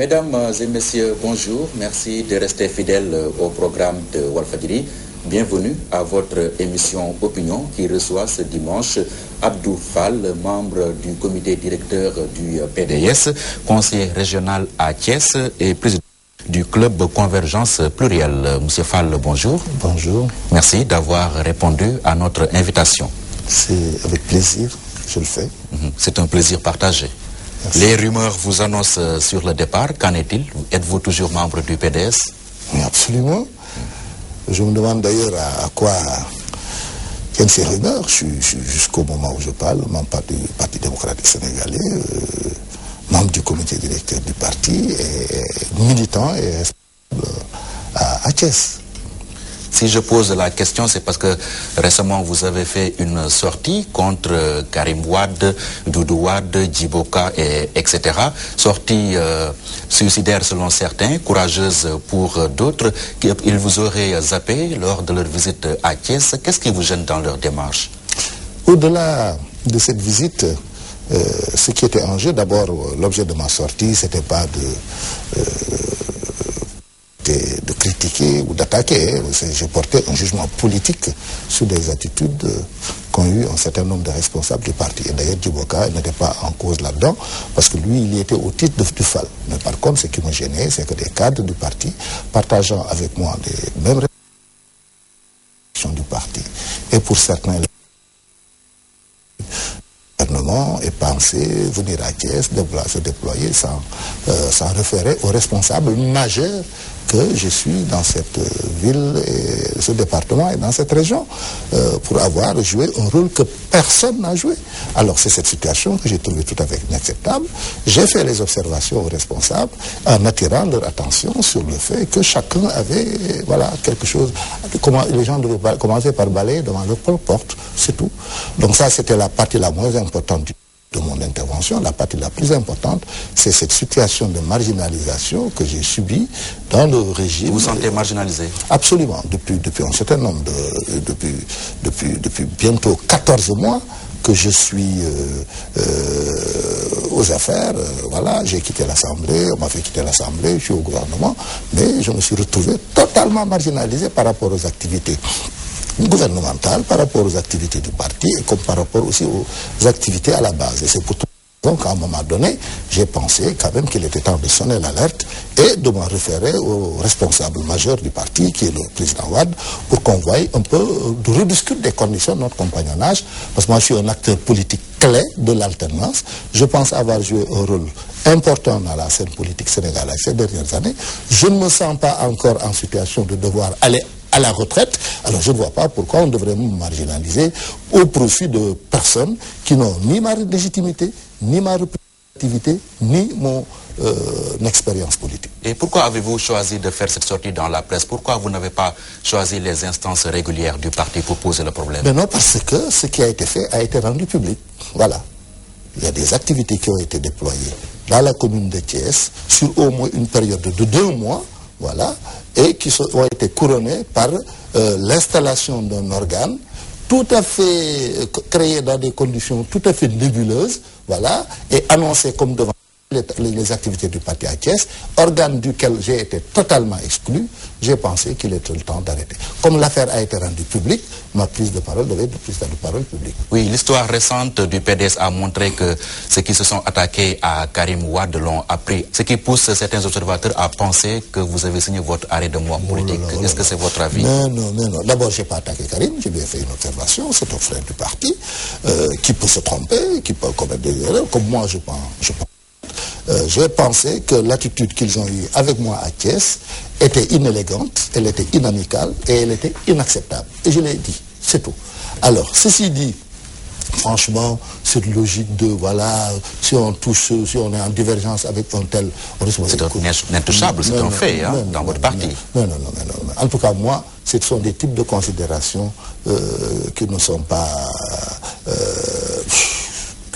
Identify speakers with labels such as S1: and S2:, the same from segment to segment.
S1: Mesdames et messieurs, bonjour. Merci de rester fidèles au programme de Walfadjri. Bienvenue à votre émission Opinion qui reçoit ce dimanche Abdou Fall, membre du comité directeur du PDS, conseiller régional à Thiès et président du club Convergence Plurielle. Monsieur Fall, bonjour.
S2: Bonjour.
S1: Merci d'avoir répondu à notre invitation.
S2: C'est avec plaisir, je le fais.
S1: C'est un plaisir partagé. Merci. Les rumeurs vous annoncent sur le départ. Qu'en est-il? Êtes-vous toujours membre du PDS?
S2: Oui, absolument. Je me demande d'ailleurs à quoi tiennent ces rumeurs. Je suis jusqu'au moment où je parle, membre du Parti démocratique sénégalais, membre du comité directeur du parti, et militant et responsable à Thiès.
S1: Si je pose la question, c'est parce que récemment vous avez fait une sortie contre Karim Wade, Doudou Wade, Djiboka, etc. Sortie suicidaire selon certains, courageuse pour d'autres. Ils vous auraient zappé lors de leur visite à Thiès. Qu'est-ce qui vous gêne dans leur démarche?
S2: Au-delà de cette visite, ce qui était en jeu, d'abord l'objet de ma sortie, c'était pas de critiquer ou d'attaquer. Je portais un jugement politique sur des attitudes qu'ont eu un certain nombre de responsables du parti. Et d'ailleurs, Djiboka n'était pas en cause là-dedans, parce que lui, il y était au titre du FAL. Mais par contre, ce qui me gênait, c'est que des cadres du parti, partageant avec moi les mêmes réflexions du parti, et pour certains, et penser venir à Thiès, se déployer sans référer aux responsables majeurs que je suis dans cette ville, et ce département et dans cette région, pour avoir joué un rôle que personne n'a joué. Alors c'est cette situation que j'ai trouvée tout à fait inacceptable. J'ai fait les observations aux responsables en attirant leur attention sur le fait que chacun avait quelque chose. Les gens devaient commencer par balayer devant leur propre porte, c'est tout. Donc ça, c'était la partie la moins importante de mon intervention. La partie la plus importante, c'est cette situation de marginalisation que j'ai subie dans le régime.
S1: Vous vous sentez marginalisé? Absolument.
S2: Depuis un certain nombre depuis bientôt 14 mois que je suis aux affaires. J'ai quitté l'Assemblée, on m'a fait quitter l'Assemblée, je suis au gouvernement, mais je me suis retrouvé totalement marginalisé par rapport aux activités gouvernementale, par rapport aux activités du parti et comme par rapport aussi aux activités à la base. Et c'est pour tout ça qu'à un moment donné, j'ai pensé quand même qu'il était temps de sonner l'alerte et de m'en référer au responsable majeur du parti, qui est le président Wade, pour qu'on voie un peu, de rediscuter des conditions de notre compagnonnage, parce que moi je suis un acteur politique clé de l'alternance. Je pense avoir joué un rôle important dans la scène politique sénégalaise ces dernières années. Je ne me sens pas encore en situation de devoir aller à la retraite, alors je ne vois pas pourquoi on devrait me marginaliser au profit de personnes qui n'ont ni ma légitimité, ni ma représentativité, ni mon expérience politique.
S1: Et pourquoi avez-vous choisi de faire cette sortie dans la presse? Pourquoi vous n'avez pas choisi les instances régulières du parti pour poser le problème?
S2: Mais non, parce que ce qui a été fait a été rendu public. Voilà. Il y a des activités qui ont été déployées dans la commune de Thiès sur au moins une période de 2 mois, et qui ont été couronnées par l'installation d'un organe tout à fait créé dans des conditions tout à fait nébuleuses, et annoncé comme devant les activités du parti à Thiès, organe duquel j'ai été totalement exclu. J'ai pensé qu'il était le temps d'arrêter. Comme l'affaire a été rendue publique, ma prise de parole devait être une prise de parole publique.
S1: Oui, l'histoire récente du PDS a montré que ceux qui se sont attaqués à Karim Wade l'ont appris. Ce qui pousse certains observateurs à penser que vous avez signé votre arrêt de mort politique. Est-ce que c'est votre avis?
S2: Non. D'abord, je n'ai pas attaqué Karim, j'ai bien fait une observation. C'est un frère du parti qui peut se tromper, qui peut commettre des erreurs, comme moi je pense. J'ai pensé que l'attitude qu'ils ont eue avec moi à Thiès était inélégante, elle était inamicale et elle était inacceptable. Et je l'ai dit, c'est tout. Alors, ceci dit, franchement, cette logique de, si on touche, si on est en divergence avec un tel...
S1: C'est intouchable, c'est un fait dans votre parti.
S2: Non. En tout cas, moi, ce sont des types de considérations qui ne sont pas...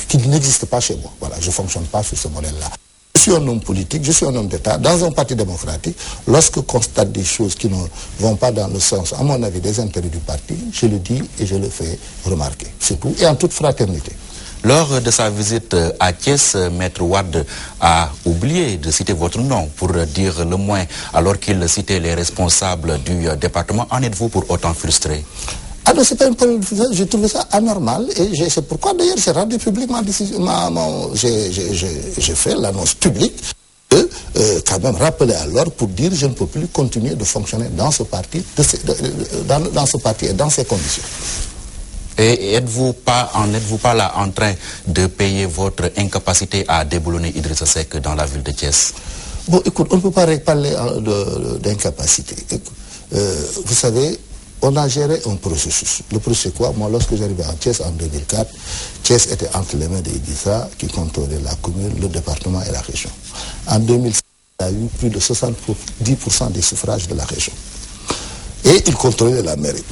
S2: qui n'existent pas chez moi. Je ne fonctionne pas sur ce modèle-là. Je suis un homme politique, je suis un homme d'État, dans un parti démocratique. Lorsque je constate des choses qui ne vont pas dans le sens, à mon avis, des intérêts du parti, je le dis et je le fais remarquer. C'est tout, et en toute fraternité.
S1: Lors de sa visite à Thiès, Maître Wade a oublié de citer votre nom, pour dire le moins, alors qu'il citait les responsables du département. En êtes-vous pour autant frustré?
S2: Ah non, c'est pas une problème, j'ai trouvé ça anormal et c'est pourquoi d'ailleurs j'ai rendu public ma décision, j'ai fait l'annonce publique de quand même rappeler à l'ordre pour dire je ne peux plus continuer de fonctionner dans ce parti, dans ce parti et dans ces conditions.
S1: Et n'êtes-vous pas là en train de payer votre incapacité à déboulonner Idrissa Seck dans la ville de Thiès?
S2: Bon, écoute, on ne peut pas parler d'incapacité. Vous savez, on a géré un processus. Le processus, c'est quoi? Moi, lorsque j'arrivais en Thiès en 2004, Thiès était entre les mains d'Idrissa qui contrôlait la commune, le département et la région. En 2007, il a eu plus de 70% des suffrages de la région. Et il contrôlait la mairie.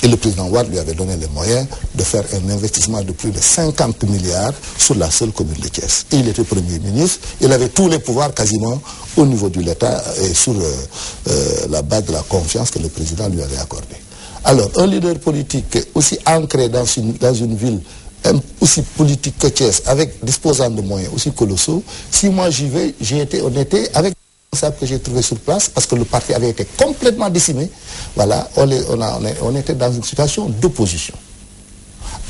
S2: Et le président Wade lui avait donné les moyens de faire un investissement de plus de 50 milliards sur la seule commune de Thiès. Et il était Premier ministre, il avait tous les pouvoirs quasiment au niveau de l'État et sur la base de la confiance que le président lui avait accordée. Alors, un leader politique aussi ancré dans une ville aussi politique que Thiès, disposant de moyens aussi colossaux, si moi j'y vais, on était avec que j'ai trouvé sur place, parce que le parti avait été complètement décimé, voilà, on était dans une situation d'opposition.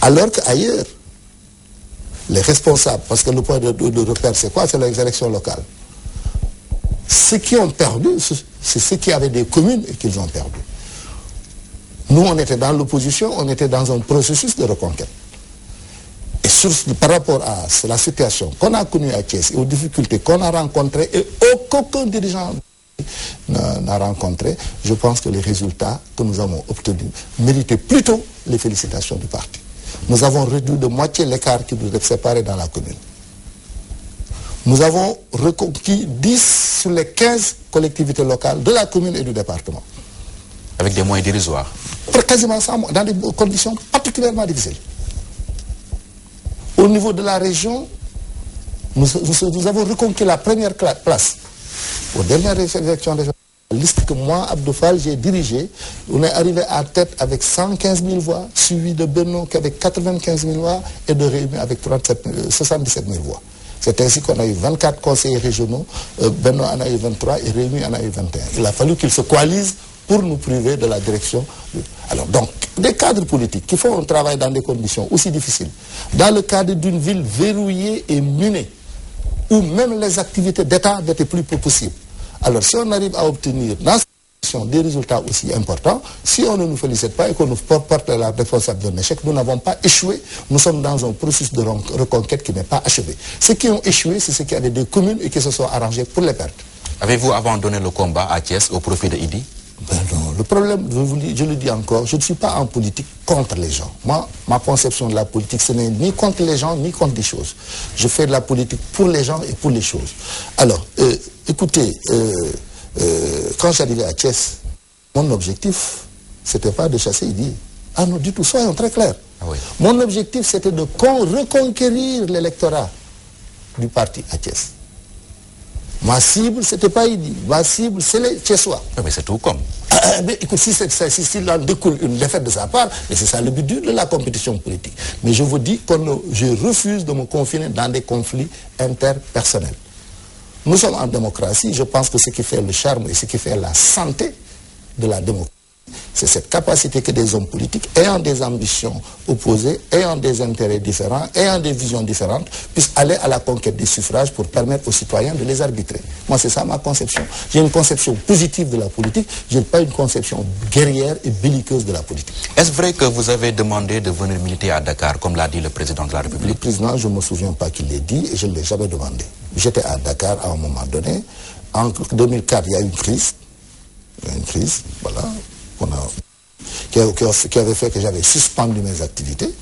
S2: Alors qu'ailleurs, les responsables, parce que le point de repère, c'est quoi? C'est les élections locales. Ceux qui ont perdu, c'est ceux qui avaient des communes et qu'ils ont perdu. Nous, on était dans l'opposition, on était dans un processus de reconquête. Et par rapport à la situation qu'on a connue à Thiès et aux difficultés qu'on a rencontrées et qu'aucun dirigeant n'a rencontré, je pense que les résultats que nous avons obtenus méritaient plutôt les félicitations du parti. Nous avons réduit de moitié l'écart qui nous séparait dans la commune. Nous avons reconquis 10 sur les 15 collectivités locales de la commune et du département.
S1: Avec des moyens dérisoires?
S2: Quasiment sans, dans des conditions particulièrement difficiles. Au niveau de la région, nous avons reconquis la première place. Aux dernières élections régionales, la liste que moi, Abdou Fall, j'ai dirigée, on est arrivé à tête avec 115 000 voix, suivi de Benno qui avait 95 000 voix et de Réumi avec 77 000 voix. C'est ainsi qu'on a eu 24 conseillers régionaux, Benno en a eu 23 et Réumi en a eu 21. Il a fallu qu'ils se coalisent pour nous priver de la direction. Alors donc, des cadres politiques qui font un travail dans des conditions aussi difficiles, dans le cadre d'une ville verrouillée et minée, où même les activités d'État n'étaient plus possibles. Alors si on arrive à obtenir dans cette situation des résultats aussi importants, si on ne nous félicite pas et qu'on nous porte la responsabilité d'un échec, nous n'avons pas échoué, nous sommes dans un processus de reconquête qui n'est pas achevé. Ceux qui ont échoué, c'est ceux qui avaient des communes et qui se sont arrangés pour les perdre. Avez-vous abandonné le combat à Thiès au profit de Idi? Ben non, le problème, je le dis encore, je ne suis pas en politique contre les gens. Moi, ma conception de la politique, ce n'est ni contre les gens, ni contre des choses. Je fais de la politique pour les gens et pour les choses. Alors, écoutez, quand j'arrivais à Thiès, mon objectif, c'était pas de chasser Idi. Ah non, du tout, soyons très clairs. Ah oui. Mon objectif, c'était de reconquérir l'électorat du parti à Thiès. Ma cible, ce n'était pas Idi. Ma cible, c'est les Thiessois. Mais c'est tout comme. Mais écoute, s'il en découle une défaite de sa part, et c'est ça le but de la compétition politique. Mais je vous dis que je refuse de me confiner dans des conflits interpersonnels. Nous sommes en démocratie. Je pense que ce qui fait le charme et ce qui fait la santé de la démocratie, c'est cette capacité que des hommes politiques, ayant des ambitions opposées, ayant des intérêts différents, ayant des visions différentes, puissent aller à la conquête des suffrages pour permettre aux citoyens de les arbitrer. Moi, c'est ça ma conception. J'ai une conception positive de la politique, je n'ai pas une conception guerrière et belliqueuse de la politique. Est-ce vrai que vous avez demandé de venir militer à Dakar, comme l'a dit le président de la République? Le président, je ne me souviens pas qu'il l'ait dit et je ne l'ai jamais demandé. J'étais à Dakar à un moment donné. En 2004, il y a eu une crise. Voilà. Qui avait fait que j'avais suspendu mes activités.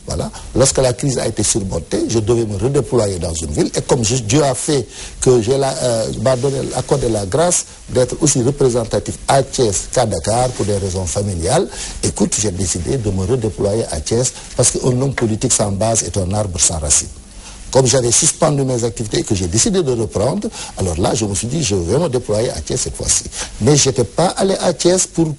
S2: Voilà. Lorsque la crise a été surmontée, je devais me redéployer dans une ville. Et comme Dieu a fait que m'a accordé la grâce d'être aussi représentatif à Thiès qu'à Dakar pour des raisons familiales, écoute, j'ai décidé de me redéployer à Thiès parce qu'un homme politique sans base est un arbre sans racines. Comme j'avais suspendu mes activités et que j'ai décidé de reprendre, alors là, je me suis dit, je vais me déployer à Thiès cette fois-ci. Mais je n'étais pas allé à Thiès pour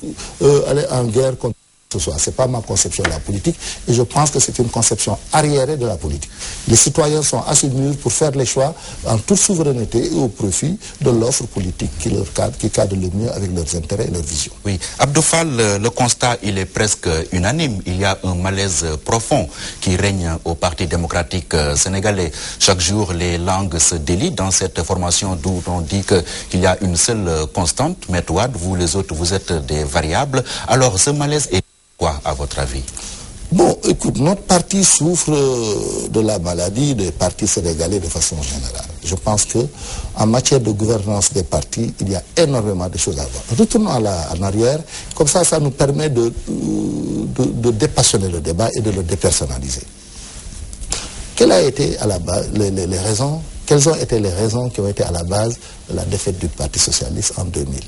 S2: aller en guerre contre Ce n'est pas ma conception de la politique et je pense que c'est une conception arriérée de la politique. Les citoyens sont assez mûrs pour faire les choix en toute souveraineté et au profit de l'offre politique qui cadre le mieux avec leurs intérêts et leurs visions.
S1: Oui, Abdou Fall, le constat il est presque unanime. Il y a un malaise profond qui règne au Parti démocratique sénégalais. Chaque jour, les langues se délient dans cette formation d'où on dit qu'il y a une seule constante. Maître Wade, vous les autres, vous êtes des variables. Alors ce malaise est quoi, à votre avis?
S2: Bon, écoute, notre parti souffre de la maladie des partis sénégalais de façon générale. Je pense qu'en matière de gouvernance des partis, il y a énormément de choses à voir. Retournons en arrière, comme ça nous permet de dépassionner le débat et de le dépersonnaliser. Quelles ont été les raisons qui ont été à la base de la défaite du Parti socialiste en 2000?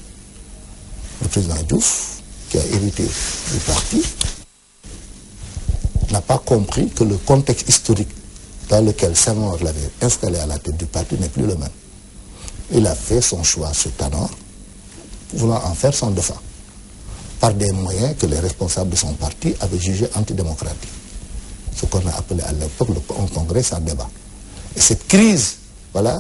S2: Le président Diouf, qui a hérité du parti, n'a pas compris que le contexte historique dans lequel Senghor l'avait installé à la tête du parti n'est plus le même. Il a fait son choix sur Tanor, voulant en faire son dauphin, par des moyens que les responsables de son parti avaient jugés antidémocratiques. Ce qu'on a appelé à l'époque un congrès sans débat. Et cette crise, voilà,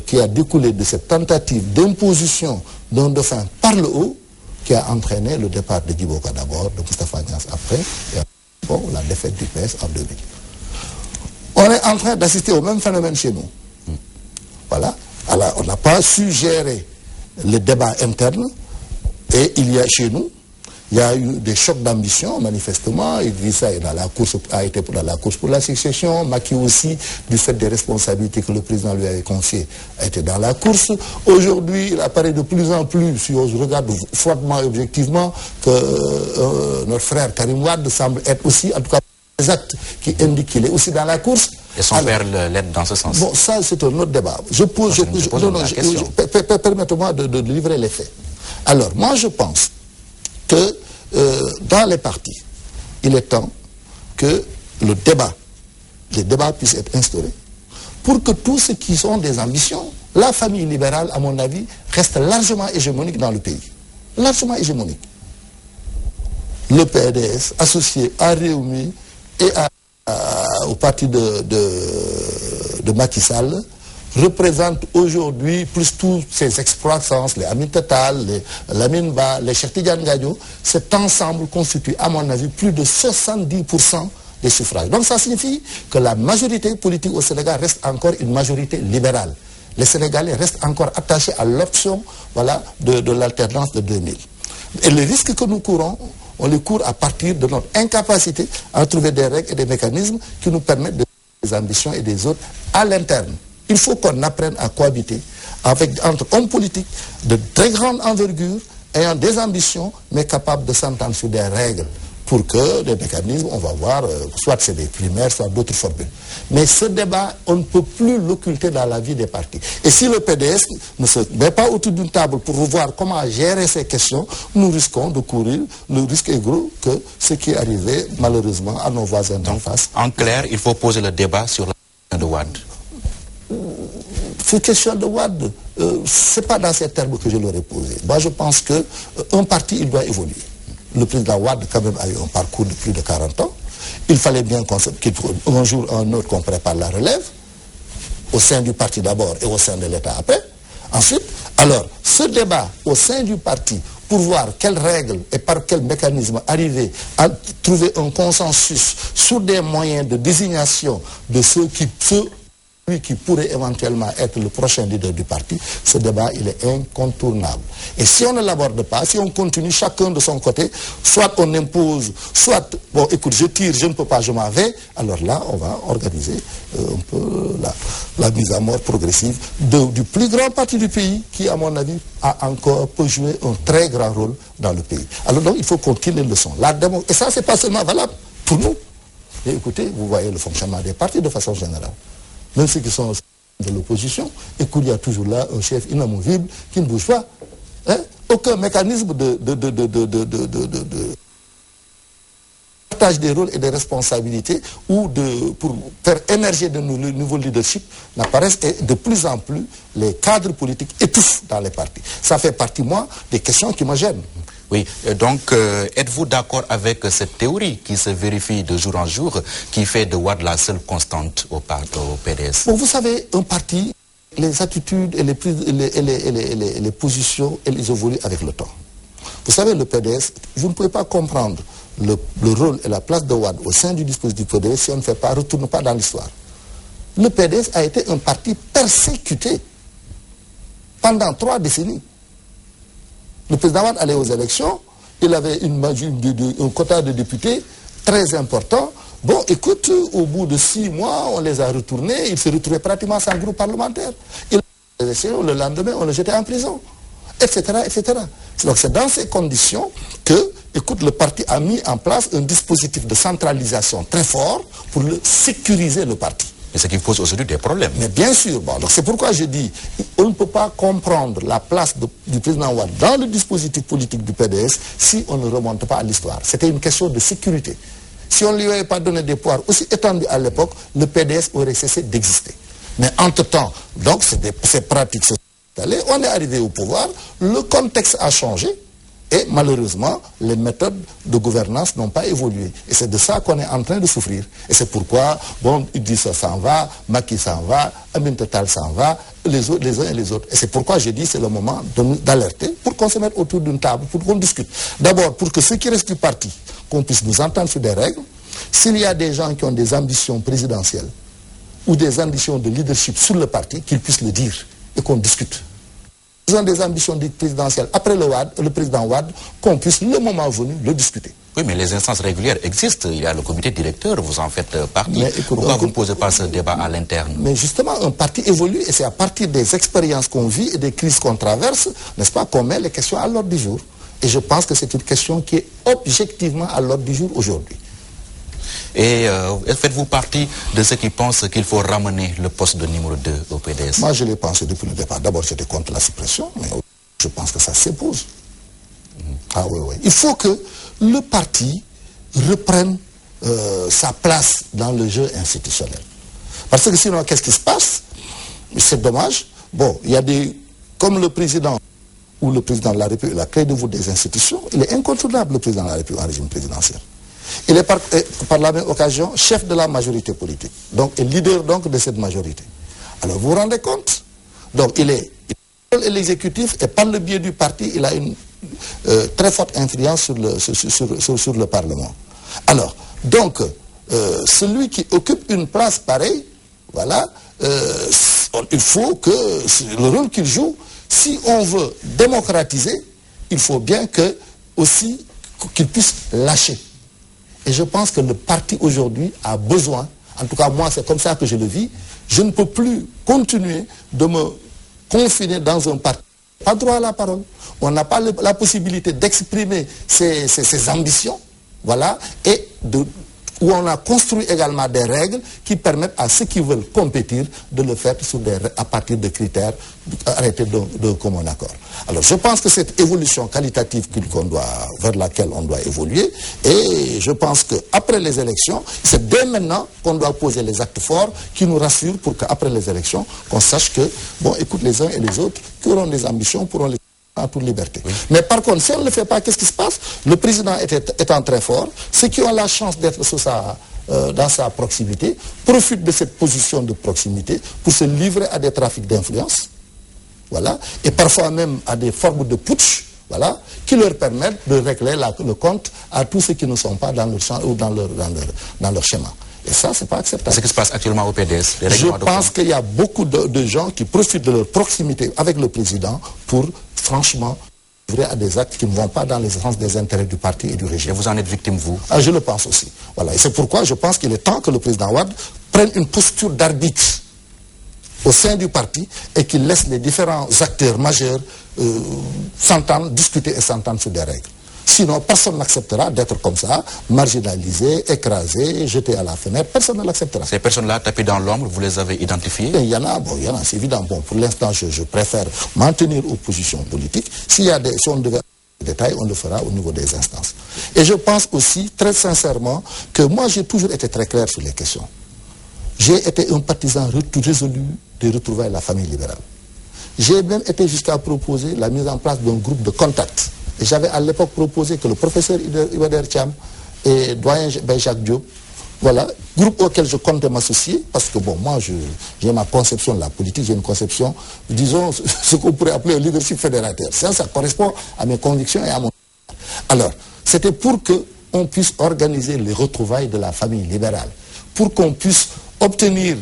S2: qui a découlé de cette tentative d'imposition d'un dauphin par le haut, qui a entraîné le départ de Djiboka d'abord, de Moustapha Niasse après, et bon, la défaite du PS en 2000. On est en train d'assister au même phénomène chez nous. Voilà. Alors, on n'a pas su gérer le débat interne, et il y a chez nous, il y a eu des chocs d'ambition, manifestement. Idrissa a été dans la course pour la succession. Macky aussi, du fait des responsabilités que le président lui avait confiées, a été dans la course. Aujourd'hui, il apparaît de plus en plus, si on regarde froidement et objectivement, que notre frère Karim Wade semble être aussi, en tout cas, des actes qui indiquent qu'il est aussi dans la course.
S1: Et son père l'aide dans ce sens.
S2: Bon, ça, c'est un autre débat. Permettez-moi de livrer les faits. Alors, moi, je pense que dans les partis, il est temps que les débats puissent être instaurés pour que tous ceux qui ont des ambitions, la famille libérale, à mon avis, reste largement hégémonique dans le pays. Largement hégémonique. Le PDS, associé à Réumi et au parti de Macky Sall, représente aujourd'hui plus tous ces exploitants, les Amin Tatal, les Lamine Ba, les Cheikh Tidiane Gadio. Cet ensemble constitue, à mon avis, plus de 70% des suffrages. Donc ça signifie que la majorité politique au Sénégal reste encore une majorité libérale. Les Sénégalais restent encore attachés à l'option, voilà, de l'alternance de 2000. Et les risques que nous courons, on les court à partir de notre incapacité à trouver des règles et des mécanismes qui nous permettent de des ambitions et des autres à l'interne. Il faut qu'on apprenne à cohabiter entre hommes politiques de très grande envergure, ayant des ambitions, mais capables de s'entendre sur des règles pour que les mécanismes, on va voir, soit c'est des primaires, soit d'autres formules. Mais ce débat, on ne peut plus l'occulter dans la vie des partis. Et si le PDS ne se met pas autour d'une table pour revoir comment gérer ces questions, nous risquons de courir le risque est gros que ce qui est arrivé, malheureusement, à nos voisins d'en face.
S1: En clair, il faut poser le débat sur la question de Wade.
S2: Cette question de Wade, ce n'est pas dans ces termes que je l'aurais posé. Moi, je pense qu'un parti, il doit évoluer. Le président Wade, quand même, a eu un parcours de plus de 40 ans. Il fallait bien qu'un jour ou un autre qu'on prépare la relève, au sein du parti d'abord et au sein de l'État après. Ensuite, alors, ce débat au sein du parti, pour voir quelles règles et par quel mécanisme arriver à trouver un consensus sur des moyens de désignation de ceux qui pourrait éventuellement être le prochain leader du parti, ce débat, il est incontournable. Et si on ne l'aborde pas, si on continue chacun de son côté, soit on impose, soit, bon, écoute, je tire, je ne peux pas, je m'en vais, alors là, on va organiser un peu la mise à mort progressive du plus grand parti du pays, qui, à mon avis, peut jouer un très grand rôle dans le pays. Alors donc, il faut qu'on tire les leçons. Et ça, c'est pas seulement valable pour nous. Et écoutez, vous voyez le fonctionnement des partis de façon générale. Même ceux qui sont de l'opposition, et qu'il y a toujours là un chef inamovible qui ne bouge pas. Hein? Aucun mécanisme de partage des rôles et des responsabilités ou pour faire émerger de nouveaux leaderships n'apparaissent, et de plus en plus les cadres politiques étouffent dans les partis. Ça fait partie, moi, des questions qui me gênent.
S1: Oui, donc êtes-vous d'accord avec cette théorie qui se vérifie de jour en jour, qui fait de Wade la seule constante au PDS?
S2: Bon, vous savez, un parti, les attitudes et les positions, elles évoluent avec le temps. Vous savez, le PDS, vous ne pouvez pas comprendre le rôle et la place de Wade au sein du dispositif PDS si on ne retourne pas dans l'histoire. Le PDS a été un parti persécuté pendant 3 décennies. Le président Wade allait aux élections, il avait un quota de députés très important. Bon, écoute, au bout de 6 mois, on les a retournés, il se retrouvait pratiquement sans groupe parlementaire. Le lendemain, on le jetait en prison, etc., etc. Donc c'est dans ces conditions que, écoute, le parti a mis en place un dispositif de centralisation très fort pour sécuriser le parti.
S1: Et ce qui pose aujourd'hui des problèmes.
S2: Mais bien sûr, bon, c'est pourquoi je dis, on ne peut pas comprendre la place du président Wade dans le dispositif politique du PDS si on ne remonte pas à l'histoire. C'était une question de sécurité. Si on ne lui avait pas donné des pouvoirs aussi étendus à l'époque, le PDS aurait cessé d'exister. Mais entre-temps, donc ces pratiques se sont installées, on est arrivé au pouvoir, le contexte a changé, et malheureusement, les méthodes de gouvernance n'ont pas évolué. Et c'est de ça qu'on est en train de souffrir. Et c'est pourquoi, bon, Idrissa s'en va, Macky s'en va, Amin Total s'en va, les uns et les autres. Et c'est pourquoi je dis c'est le moment d'alerter pour qu'on se mette autour d'une table, pour qu'on discute. D'abord, pour que ceux qui restent du parti, qu'on puisse nous entendre sur des règles. S'il y a des gens qui ont des ambitions présidentielles ou des ambitions de leadership sur le parti, qu'ils puissent le dire et qu'on discute. Ils ont des ambitions présidentielles après le président Wade, qu'on puisse, le moment venu, le discuter.
S1: Oui, mais les instances régulières existent. Il y a le comité directeur, vous en faites partie. Pourquoi vous ne posez pas ce débat à l'interne?
S2: Mais justement, un parti évolue et c'est à partir des expériences qu'on vit et des crises qu'on traverse, n'est-ce pas, qu'on met les questions à l'ordre du jour. Et je pense que c'est une question qui est objectivement à l'ordre du jour aujourd'hui.
S1: Et faites-vous partie de ceux qui pensent qu'il faut ramener le poste de numéro 2 au PDS?
S2: Moi, je l'ai pensé depuis le départ. D'abord, j'étais contre la suppression, mais je pense que ça s'impose. Ah oui, oui. Il faut que le parti reprenne sa place dans le jeu institutionnel. Parce que sinon, qu'est-ce qui se passe? C'est dommage. Bon, il y a comme le président ou le président de la République, la clé de voûte des institutions, il est incontournable, le président de la République en régime présidentiel. Il est par la même occasion chef de la majorité politique, donc et leader donc de cette majorité. Alors vous vous rendez compte? Donc il est l'exécutif et par le biais du parti, il a une très forte influence sur le Parlement. Alors, donc, celui qui occupe une place pareille, voilà, il faut que le rôle qu'il joue, si on veut démocratiser, il faut bien qu'il puisse lâcher. Et je pense que le parti aujourd'hui a besoin, en tout cas moi c'est comme ça que je le vis, je ne peux plus continuer de me confiner dans un parti. Pas droit à la parole. On n'a pas la possibilité d'exprimer ses ambitions, voilà, et où on a construit également des règles qui permettent à ceux qui veulent compétir de le faire à partir de critères arrêtés de commun accord. Alors je pense que cette évolution qualitative vers laquelle on doit évoluer, et je pense qu'après les élections, c'est dès maintenant qu'on doit poser les actes forts qui nous rassurent pour qu'après les élections, qu'on sache que, bon, écoute, les uns et les autres qui auront des ambitions pourront les en toute liberté. Oui. Mais par contre, si on ne le fait pas, qu'est-ce qui se passe? Le président étant très fort, ceux qui ont la chance d'être dans sa proximité profitent de cette position de proximité pour se livrer à des trafics d'influence, voilà, et parfois même à des formes de putsch, voilà, qui leur permettent de régler le compte à tous ceux qui ne sont pas dans leur champ ou dans leur schéma. Et ça, c'est pas acceptable.
S1: C'est ce qui se passe actuellement au PDS.
S2: Je pense qu'il y a beaucoup de gens qui profitent de leur proximité avec le président pour, franchement, livrer à des actes qui ne vont pas dans les sens des intérêts du parti et du régime.
S1: Et vous en êtes victime, vous?
S2: Ah, je le pense aussi. Voilà. Et c'est pourquoi je pense qu'il est temps que le président Wade prenne une posture d'arbitre au sein du parti et qu'il laisse les différents acteurs majeurs s'entendre, discuter et s'entendre sur des règles. Sinon, personne n'acceptera d'être comme ça, marginalisé, écrasé, jeté à la fenêtre. Personne ne l'acceptera.
S1: Ces personnes-là tapées dans l'ombre, vous les avez identifiées?
S2: Il y en a, c'est évident. Bon, pour l'instant, je préfère maintenir aux positions politiques. Si on devait des détails, on le fera au niveau des instances. Et je pense aussi, très sincèrement, que moi, j'ai toujours été très clair sur les questions. J'ai été un partisan résolu de retrouver la famille libérale. J'ai même été jusqu'à proposer la mise en place d'un groupe de contact Et j'avais à l'époque proposé que le professeur Iba Der Thiam et doyen Jacques Diop, voilà, groupe auquel je comptais m'associer, parce que bon, moi, j'ai ma conception de la politique, j'ai une conception, disons, ce qu'on pourrait appeler un leadership fédérateur. Ça correspond à mes convictions et à mon... Alors, c'était pour qu'on puisse organiser les retrouvailles de la famille libérale, pour qu'on puisse obtenir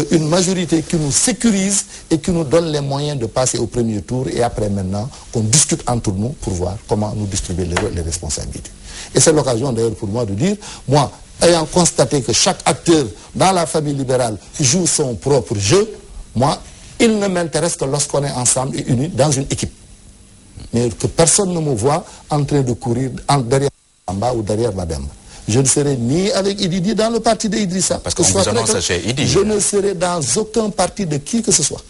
S2: une majorité qui nous sécurise et qui nous donne les moyens de passer au premier tour, et après maintenant, qu'on discute entre nous pour voir comment nous distribuer les responsabilités. Et c'est l'occasion d'ailleurs pour moi de dire, moi, ayant constaté que chaque acteur dans la famille libérale joue son propre jeu, moi, il ne m'intéresse que lorsqu'on est ensemble et unis dans une équipe. Mais que personne ne me voit en train de courir derrière Bamba ou derrière Mademba. Je ne serai ni avec Idi ni dans le parti de Idrissa.
S1: Parce qu'on vous annonce chez Idi.
S2: Je ne serai dans aucun parti de qui que ce soit.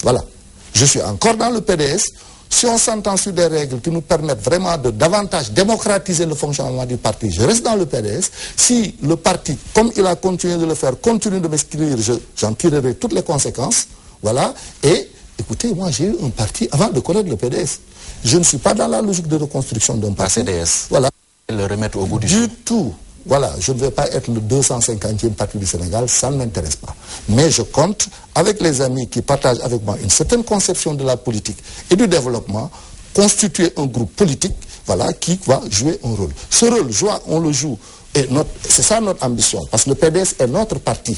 S2: Voilà. Je suis encore dans le PDS. Si on s'entend sur des règles qui nous permettent vraiment de davantage démocratiser le fonctionnement du parti, je reste dans le PDS. Si le parti, comme il a continué de le faire, continue de m'exclure, j'en tirerai toutes les conséquences. Voilà. Et écoutez, moi j'ai eu un parti avant de connaître le PDS. Je ne suis pas dans la logique de reconstruction d'un parti.
S1: La CDS.
S2: Voilà.
S1: Le remettre au bout du jour.
S2: Du tout. Voilà, je ne vais pas être le 250e parti du Sénégal, ça ne m'intéresse pas. Mais je compte, avec les amis qui partagent avec moi une certaine conception de la politique et du développement, constituer un groupe politique, voilà, qui va jouer un rôle. Ce rôle, on le joue, et c'est ça notre ambition, parce que le PDS est notre parti.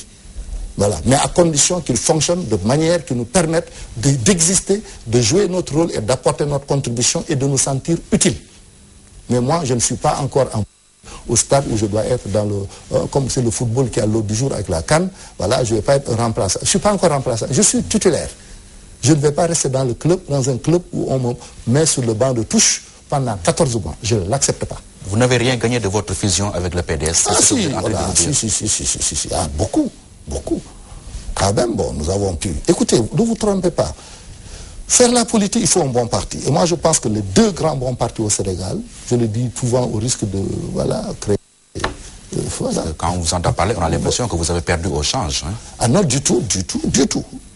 S2: Voilà, mais à condition qu'il fonctionne de manière qui nous permette d'exister, de jouer notre rôle et d'apporter notre contribution et de nous sentir utiles. Mais moi, je ne suis pas encore au stade où je dois être dans le... comme c'est le football qui a l'ordre du jour avec la CAN, voilà, je ne vais pas être remplaçant. Je ne suis pas encore remplaçant, je suis titulaire. Je ne vais pas rester dans un club où on me met sur le banc de touche pendant 14 mois. Je ne l'accepte pas.
S1: Vous n'avez rien gagné de votre fusion avec le PDS?
S2: Ah si, voilà, si, ah, beaucoup. Quand même, bon, nous avons pu... Écoutez, ne vous trompez pas. Faire la politique, il faut un bon parti. Et moi, je pense que les deux grands bons partis au Sénégal, je le dis souvent au risque de, voilà, créer...
S1: Voilà. Quand on vous entend parler, on a l'impression que vous avez perdu au change. Hein?
S2: Ah non, du tout.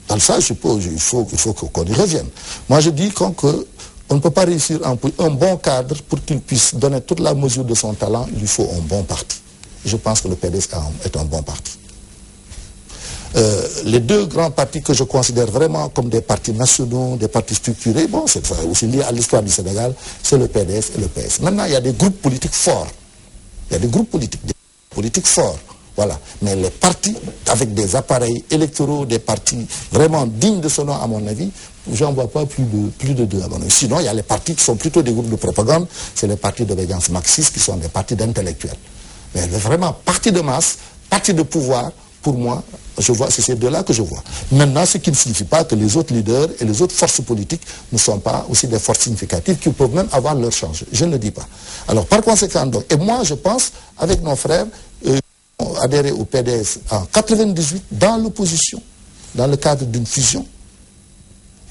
S2: Dans ça, je suppose, il faut qu'on y revienne. Moi, je dis qu'on ne peut pas réussir un bon cadre pour qu'il puisse donner toute la mesure de son talent, il lui faut un bon parti. Je pense que le PDS est un bon parti. Les deux grands partis que je considère vraiment comme des partis nationaux, des partis structurés, bon, c'est aussi lié à l'histoire du Sénégal, c'est le PDS et le PS. Maintenant, il y a des groupes politiques forts. Il y a des groupes politiques forts. Voilà. Mais les partis avec des appareils électoraux, des partis vraiment dignes de ce nom, à mon avis, j'en vois pas plus de deux, à mon avis. Sinon, il y a les partis qui sont plutôt des groupes de propagande, c'est les partis d'obédience marxiste qui sont des partis d'intellectuels. Mais vraiment, partis de masse, partis de pouvoir, pour moi, je vois, c'est ces deux-là que je vois. Maintenant, ce qui ne signifie pas que les autres leaders et les autres forces politiques ne sont pas aussi des forces significatives qui peuvent même avoir leur change. Je ne le dis pas. Alors, par conséquent, donc, et moi, je pense, avec nos frères, ont adhéré au PDS en 98 dans l'opposition, dans le cadre d'une fusion,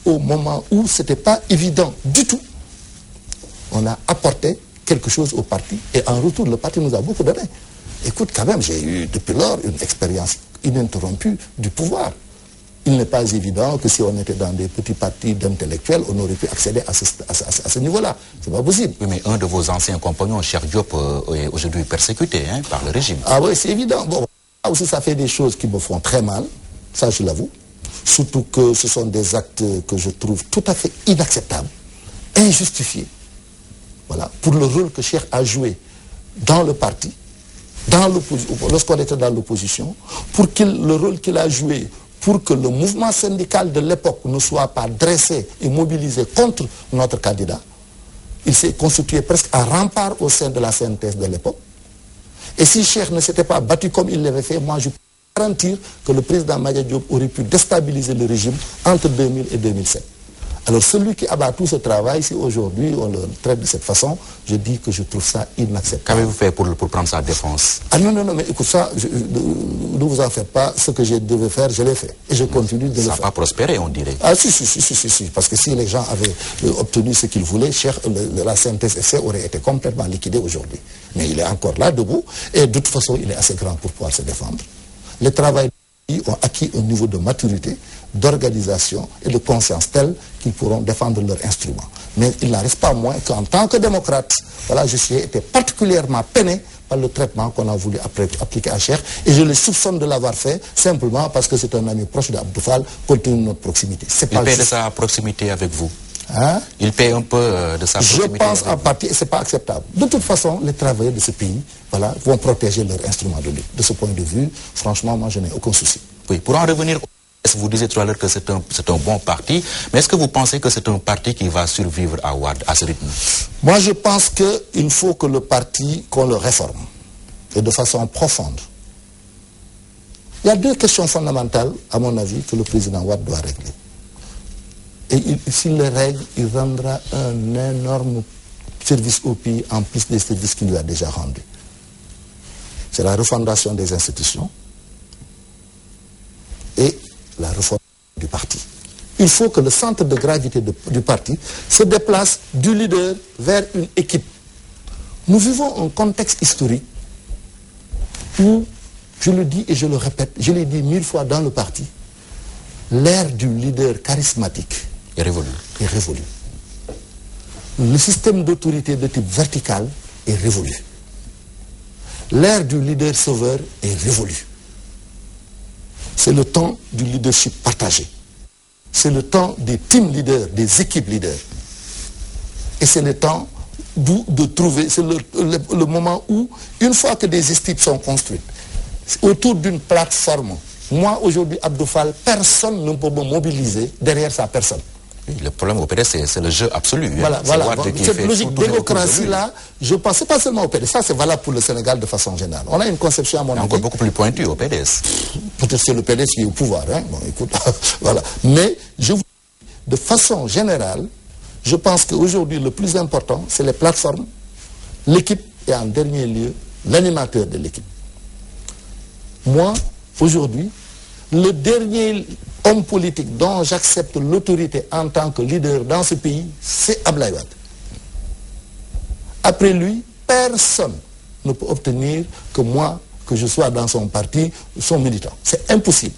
S2: au moment où ce n'était pas évident du tout. On a apporté quelque chose au parti et en retour, le parti nous a beaucoup donné. Écoute, quand même, j'ai eu depuis lors une expérience ininterrompue du pouvoir. Il n'est pas évident que si on était dans des petits partis d'intellectuels, on aurait pu accéder à ce niveau-là. C'est pas possible.
S1: Oui, mais un de vos anciens compagnons, Cheikh Diop, est aujourd'hui persécuté par le régime.
S2: Ah oui, c'est évident. Bon, là aussi, ça fait des choses qui me font très mal, ça je l'avoue. Surtout que ce sont des actes que je trouve tout à fait inacceptables, injustifiés. Voilà, pour le rôle que Cheikh a joué dans le parti, lorsqu'on était dans l'opposition, pour le rôle qu'il a joué pour que le mouvement syndical de l'époque ne soit pas dressé et mobilisé contre notre candidat. Il s'est constitué presque un rempart au sein de la CNTS de l'époque. Et si Cheikh ne s'était pas battu comme il l'avait fait, moi je peux garantir que le président Madia Diop aurait pu déstabiliser le régime entre 2000 et 2007. Alors celui qui abat tout ce travail, si aujourd'hui on le traite de cette façon, je dis que je trouve ça inacceptable.
S1: Qu'avez-vous fait pour prendre sa défense?
S2: Ah non, mais écoute ça, ne vous en faites pas, ce que je devais faire, je l'ai fait. Et je continue de le faire.
S1: Ça n'a pas prospéré, on dirait.
S2: Ah si, parce que si les gens avaient obtenu ce qu'ils voulaient, la CNTS aurait été complètement liquidée aujourd'hui. Mais il est encore là, debout, et de toute façon, il est assez grand pour pouvoir se défendre. Les travailleurs ont acquis un niveau de maturité, d'organisation et de conscience tel qu'ils pourront défendre leurs instruments. Mais il n'arrive pas moins qu'en tant que démocrate, voilà, je suis été particulièrement peiné par le traitement qu'on a voulu appliquer à Cheikh. Et je le soupçonne de l'avoir fait simplement parce que c'est un ami proche d'Abdou Fall, compte tenu de notre proximité.
S1: Il paie de sa proximité avec vous.
S2: Hein?
S1: Il paie un peu de sa proximité.
S2: Je pense en partie, et ce n'est pas acceptable. De toute façon, les travailleurs de ce pays, voilà, vont protéger leurs instruments de lutte. De ce point de vue, franchement, moi, je n'ai aucun souci.
S1: Oui, pour en revenir, vous disiez tout à l'heure que c'est un bon parti, mais est-ce que vous pensez que c'est un parti qui va survivre à Wade, à ce rythme?
S2: Moi, je pense qu'il faut que le parti, qu'on le réforme, et de façon profonde. Il y a deux questions fondamentales, à mon avis, que le président Wade doit régler. Et s'il les règle, il rendra un énorme service au pays, en plus des services qu'il lui a déjà rendus. C'est la refondation des institutions et la réforme du parti. Il faut que le centre de gravité du parti se déplace du leader vers une équipe. Nous vivons un contexte historique où, je le dis et je le répète, je l'ai dit 1000 fois dans le parti, l'ère du leader charismatique
S1: est révolue.
S2: Le système d'autorité de type vertical est révolu. L'ère du leader sauveur est révolue. C'est le temps du leadership partagé. C'est le temps des team leaders, des équipes leaders. Et c'est le temps de trouver, c'est le moment où, une fois que des équipes sont construites, autour d'une plateforme, moi aujourd'hui, Abdou Fall, personne ne peut me mobiliser derrière sa personne.
S1: Le problème au PDS, c'est le jeu absolu.
S2: Voilà. Cette logique démocratie-là, je pense, c'est pas seulement au PDS, ça c'est valable pour le Sénégal de façon générale. On a une conception, à mon avis,
S1: encore beaucoup plus pointue au PDS.
S2: Peut-être c'est le PDS qui est au pouvoir, hein. Bon, écoute, voilà. Mais de façon générale, je pense qu'aujourd'hui, le plus important, c'est les plateformes, l'équipe et en dernier lieu, l'animateur de l'équipe. Moi, aujourd'hui, le dernier homme politique dont j'accepte l'autorité en tant que leader dans ce pays, c'est Abdoulaye Wade. Après lui, personne ne peut obtenir que moi, que je sois dans son parti, son militant. C'est impossible.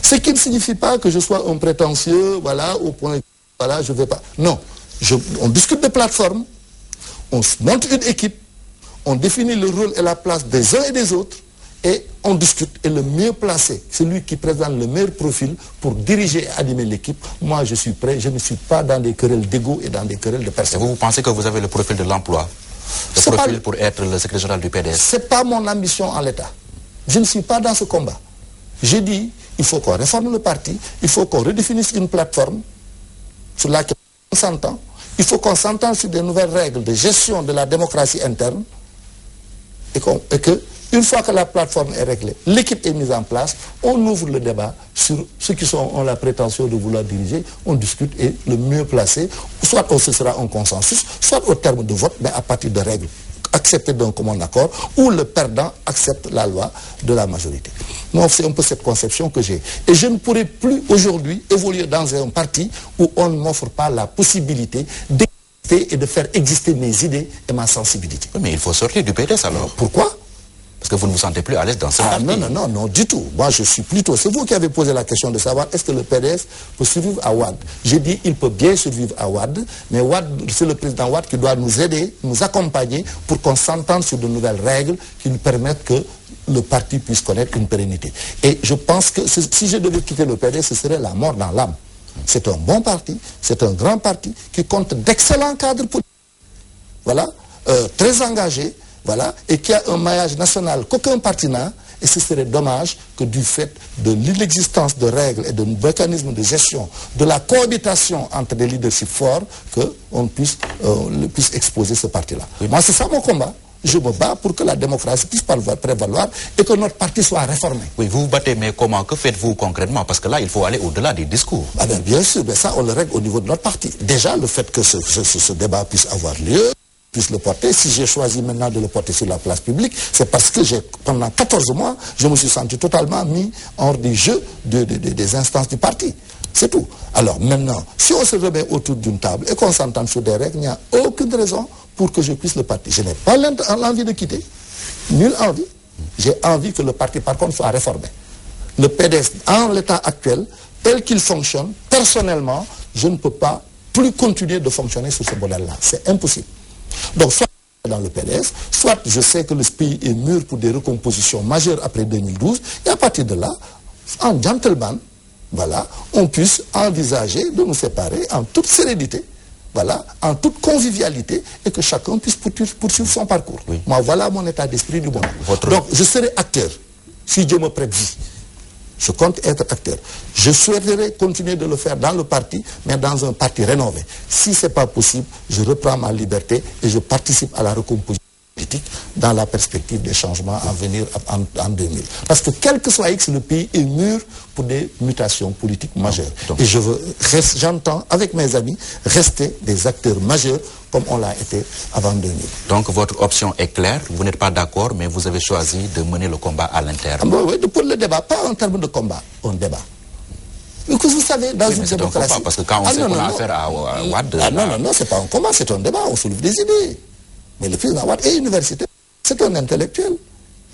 S2: Ce qui ne signifie pas que je sois un prétentieux, voilà, au point, voilà, je ne vais pas. Non, on discute de plateforme, on monte une équipe, on définit le rôle et la place des uns et des autres, et on discute, et le mieux placé, celui qui présente le meilleur profil pour diriger et animer l'équipe, moi je suis prêt, je ne suis pas dans des querelles d'ego et dans des querelles de personnes.
S1: Vous pensez que vous avez le profil de l'emploi, le profil pour être le secrétaire général du PDS?
S2: Ce n'est pas mon ambition en l'état. Je ne suis pas dans ce combat. J'ai dit, il faut qu'on réforme le parti, il faut qu'on redéfinisse une plateforme sur laquelle on s'entend, il faut qu'on s'entende sur des nouvelles règles de gestion de la démocratie interne, et que une fois que la plateforme est réglée, l'équipe est mise en place, on ouvre le débat sur ceux qui ont la prétention de vouloir diriger, on discute et le mieux placé, soit ce sera un consensus, soit au terme de vote, mais à partir de règles acceptées d'un commun accord, ou le perdant accepte la loi de la majorité. Moi, c'est un peu cette conception que j'ai. Et je ne pourrais plus aujourd'hui évoluer dans un parti où on ne m'offre pas la possibilité d'exister et de faire exister mes idées et ma sensibilité.
S1: Oui, mais il faut sortir du PDS alors.
S2: Pourquoi ?
S1: Parce que vous ne vous sentez plus à l'aise dans ce parti.
S2: Non, du tout. Moi, je suis plutôt... C'est vous qui avez posé la question de savoir est-ce que le PDS peut survivre à Wade. J'ai dit il peut bien survivre à Wade, mais c'est le président Wade qui doit nous aider, nous accompagner pour qu'on s'entende sur de nouvelles règles qui nous permettent que le parti puisse connaître une pérennité. Et je pense que si je devais quitter le PDS, ce serait la mort dans l'âme. C'est un bon parti, c'est un grand parti qui compte d'excellents cadres politiques. Voilà, très engagés. Voilà, et qui a un maillage national qu'aucun parti n'a, et ce serait dommage que du fait de l'inexistence de règles et de mécanismes de gestion, de la cohabitation entre des leaderships forts, qu'on puisse exposer ce parti-là. Oui. Moi, c'est ça mon combat. Je me bats pour que la démocratie puisse prévaloir et que notre parti soit réformé.
S1: Oui, vous vous battez, mais comment? Que faites-vous concrètement? Parce que là, il faut aller au-delà des discours.
S2: Ah bien sûr, mais ça, on le règle au niveau de notre parti. Déjà, le fait que ce débat puisse avoir lieu, puisse le porter. Si j'ai choisi maintenant de le porter sur la place publique, c'est parce que pendant 14 mois, je me suis senti totalement mis hors du jeu des instances du parti. C'est tout. Alors maintenant, si on se remet autour d'une table et qu'on s'entend sur des règles, il n'y a aucune raison pour que je puisse le parti. Je n'ai pas l'envie de quitter. Nulle envie. J'ai envie que le parti, par contre, soit réformé. Le PDS, en l'état actuel, tel qu'il fonctionne, personnellement, je ne peux pas plus continuer de fonctionner sur ce modèle-là. C'est impossible. Donc, soit dans le PDS, soit je sais que le pays est mûr pour des recompositions majeures après 2012, et à partir de là, en gentleman, voilà, on puisse envisager de nous séparer en toute sérénité, voilà, en toute convivialité, et que chacun puisse poursuivre son parcours. Oui. Moi, voilà mon état d'esprit du moment. Donc, je serai acteur, si Dieu me prête vie. Je compte être acteur. Je souhaiterais continuer de le faire dans le parti, mais dans un parti rénové. Si ce n'est pas possible, je reprends ma liberté et je participe à la recomposition politique dans la perspective des changements à venir en 2000. Parce que quel que soit X, le pays est mûr pour des mutations politiques majeures. Et j'entends, avec mes amis, rester des acteurs majeurs comme on l'a été avant 2000.
S1: Donc votre option est claire, vous n'êtes pas d'accord, mais vous avez choisi de mener le combat à l'interne.
S2: Oui, pour le débat, pas en termes de combat, un débat. Parce que vous savez, dans une démocratie...
S1: Combat, parce que quand on sait qu'on a affaire à Wade...
S2: non, c'est pas un combat, c'est un débat, on soulève des idées. Mais le président Wade est universitaire, c'est un intellectuel,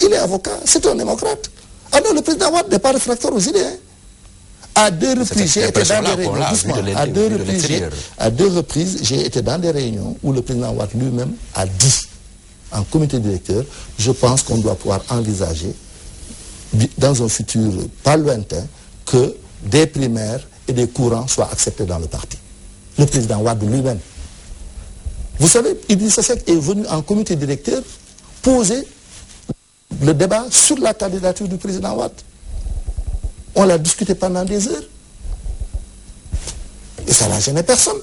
S2: il est avocat, c'est un démocrate. Ah non, le président Wade n'est pas réfractaire aux idées. Hein. À deux reprises, j'ai été dans des réunions, à deux reprises, j'ai été dans des réunions où le président Wade lui-même a dit, en comité directeur, je pense qu'on doit pouvoir envisager, dans un futur pas lointain, que des primaires et des courants soient acceptés dans le parti. Le président Wade lui-même. Vous savez, Idrissa Seck est venu en comité directeur poser le débat sur la candidature du président Wade. On l'a discuté pendant des heures. Et ça n'a gêné personne.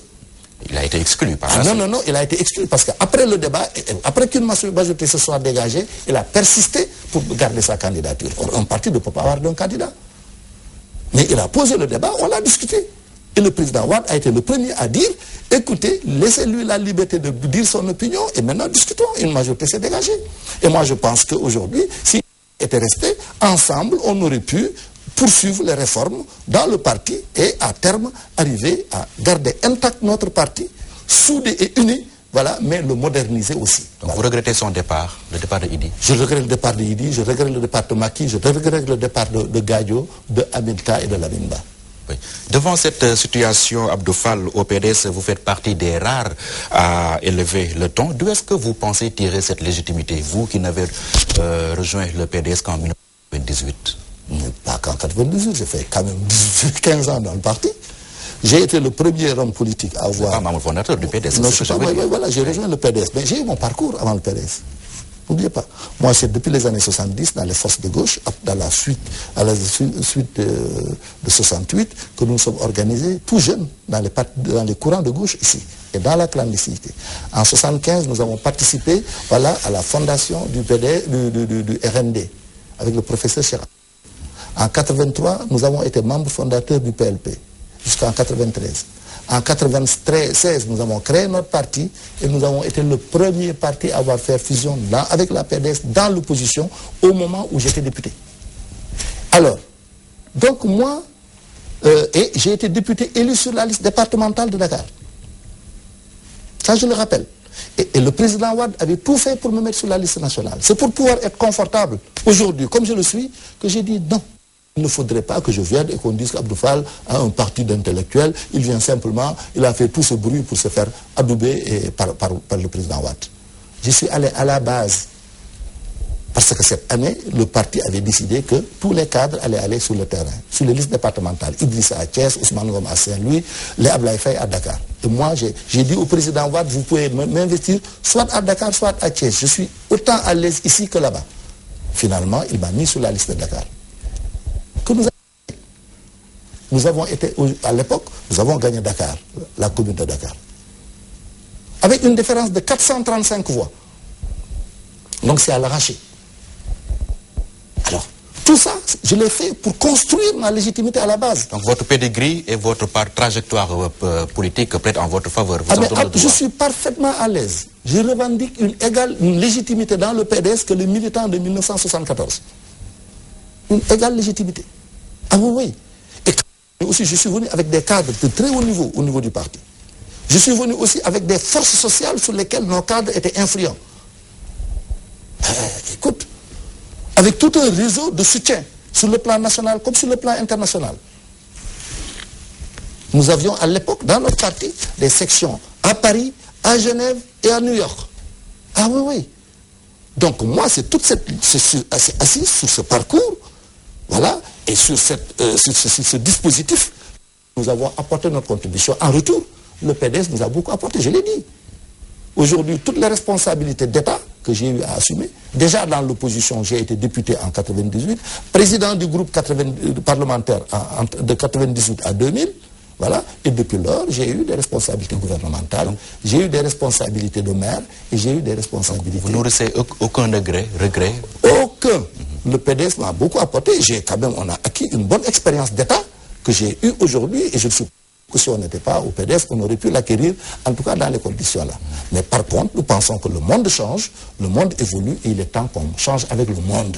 S1: Il a été exclu par la suite.
S2: Non, il a été exclu parce qu'après le débat, après qu'une majorité se soit dégagée, il a persisté pour garder sa candidature. Or, un parti ne peut pas avoir d'un candidat. Mais il a posé le débat, on l'a discuté. Et le président Wade a été le premier à dire, écoutez, laissez-lui la liberté de dire son opinion et maintenant discutons. Une majorité s'est dégagée. Et moi je pense qu'aujourd'hui, s'il était resté, ensemble, on aurait pu poursuivre les réformes dans le parti et à terme arriver à garder intact notre parti, soudé et uni, voilà, mais le moderniser aussi.
S1: Donc voilà. Vous regrettez son départ, le départ de Idi?
S2: Je regrette le départ de Idi, je regrette le départ de Macky, je regrette le départ de Gadio, de Aminta et de Lamine Ba.
S1: Oui. Devant cette situation, Abdou Fall, au PDS, vous faites partie des rares à élever le ton. D'où est-ce que vous pensez tirer cette légitimité, vous qui n'avez rejoint le PDS qu'en 1998?
S2: Pas qu'en 1998, j'ai fait quand même 15 ans dans le parti. J'ai été le premier homme politique à avoir...
S1: Pas membre fondateur du PDS.
S2: Non, voilà, j'ai rejoint le PDS. Mais j'ai eu mon parcours avant le PDS. N'oubliez pas. Moi, c'est depuis les années 70, dans les forces de gauche, à la suite de 68, que nous nous sommes organisés tout jeunes dans les courants de gauche ici, et dans la clandestinité. En 75, nous avons participé, voilà, à la fondation du RND, avec le professeur Chirac. En 83, nous avons été membres fondateurs du PLP, jusqu'en 93. En 1996, nous avons créé notre parti et nous avons été le premier parti à avoir fait fusion avec la PDS dans l'opposition au moment où j'étais député. Alors, donc moi, et j'ai été député élu sur la liste départementale de Dakar. Ça, je le rappelle. Et le président Wade avait tout fait pour me mettre sur la liste nationale. C'est pour pouvoir être confortable aujourd'hui, comme je le suis, que j'ai dit non. Il ne faudrait pas que je vienne et qu'on dise qu'Abdou Fall a un parti d'intellectuels. Il vient simplement, il a fait tout ce bruit pour se faire adouber par le président Wade. Je suis allé à la base. Parce que cette année, le parti avait décidé que tous les cadres allaient aller sur le terrain, sur les listes départementales. Idrissa à Thiès, Ousmane Ngom à Saint-Louis, les Ablaye Faye à Dakar. Et moi, j'ai dit au président Wade, vous pouvez m'investir soit à Dakar, soit à Thiès. Je suis autant à l'aise ici que là-bas. Finalement, il m'a mis sur la liste de Dakar. Que nous avons été, à l'époque, nous avons gagné Dakar, la commune de Dakar. Avec une différence de 435 voix. Donc c'est à l'arraché. Alors, tout ça, je l'ai fait pour construire ma légitimité à la base.
S1: Donc votre pedigree et votre trajectoire politique plaident en votre faveur.
S2: Je suis parfaitement à l'aise. Je revendique une légitimité dans le PDS que les militants de 1974. Une égale légitimité. Ah oui. Et aussi, je suis venu avec des cadres de très haut niveau au niveau du parti. Je suis venu aussi avec des forces sociales sur lesquelles nos cadres étaient influents. Écoute, avec tout un réseau de soutien sur le plan national comme sur le plan international. Nous avions à l'époque, dans notre parti, des sections à Paris, à Genève et à New York. Ah oui, oui. Donc moi, c'est toute cette... C'est assis sur ce parcours, voilà, et sur ce dispositif, nous avons apporté notre contribution. En retour, le PDS nous a beaucoup apporté, je l'ai dit. Aujourd'hui, toutes les responsabilités d'État que j'ai eu à assumer, déjà dans l'opposition, j'ai été député en 98, président du groupe parlementaire de 98 à 2000, voilà, et depuis lors, j'ai eu des responsabilités gouvernementales, j'ai eu des responsabilités de maire, et j'ai eu des responsabilités...
S1: Vous nourrissez aucun regret?
S2: Aucun. Le PDS m'a beaucoup apporté, on a acquis une bonne expérience d'État que j'ai eue aujourd'hui, et je suis que si on n'était pas au PDS, on aurait pu l'acquérir, en tout cas dans les conditions-là. Mais par contre, nous pensons que le monde change, le monde évolue, et il est temps qu'on change avec le monde.